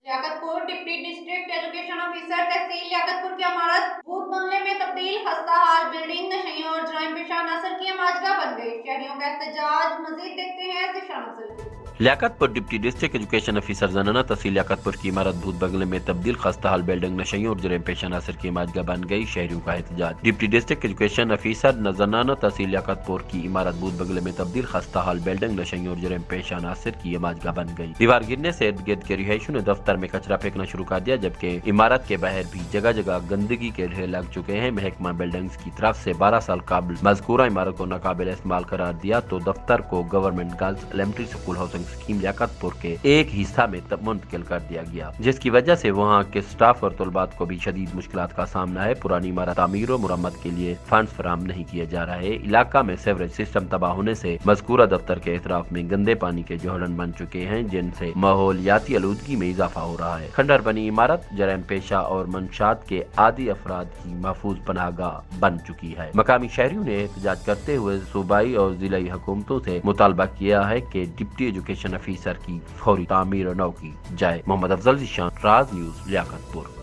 Liaquatpur deputy district education officer tehsil Liaquatpur की इमारत भूत बंगले में तब्दील, खस्ता हाल बिल्डिंग नशइयों और जराइम पेशा अनासर की माजगा बन गई। शहरियों का एहतजाज। मजीद देखते हैं दिशा नजर। Liaquatpur deputy district education officer जनाना तहसील लियाकतपुर की इमारत भूत बंगले में तब्दील, खस्ता हाल बिल्डिंग नशइयों और जराइम पेशा अनासर की माजगा बन गई। शहरियों का एहतजाज। डिप्टी डिस्ट्रिक्ट एजुकेशन ऑफिसर जनाना तहसील लियाकतपुर की इमारत भूत बंगले में तब्दील, खस्ता हाल बिल्डिंग नशइयों और जराइम पेशा अनासर की माजगा बन गई। दीवार गिरने से इर्द गिर्द के रिहायशियों ने दफ्तर में कचरा फेंकना शुरू कर दिया, जबकि इमारत के बाहर भी जगह जगह गंदगी के ढेर लग चुके हैं। महकमा बिल्डिंग्स की तरफ से 12 साल काबिल मजकूरा इमारत को नाकाबिल इस्तेमाल करार दिया तो दफ्तर को government girls elementary school housing scheme Liaquatpur के एक हिस्सा में मुंतकिल कर दिया गया, जिसकी वजह से वहाँ के स्टाफ और तलबात को भी शदीद मुश्किलात का सामना है। पुरानी इमारत तामीर और मुरम्मत के लिए फंड्स फराहम नहीं किए जा रहे। इलाका में सीवरेज सिस्टम तबाह होने से मजकूरा दफ्तर के एतराफ में गंदे पानी के जोहड़न बन चुके हैं, जिनसे माहौलियाती आलूदगी में इजाफा हो रहा है। खंडर बनी इमारत जराइम पेशा और मंशात के आदि अफराद की महफूज पनाहगाह बन चुकी है। मकामी शहरियों ने एहतजाज करते हुए सूबाई और जिलाई हुकूमतों से मुतालबा किया है कि डिप्टी एजुकेशन ऑफिसर की फौरी तामीर नौ की जाए। मोहम्मद अफजल ज़ीशान, राज न्यूज़, लियाकतपुर।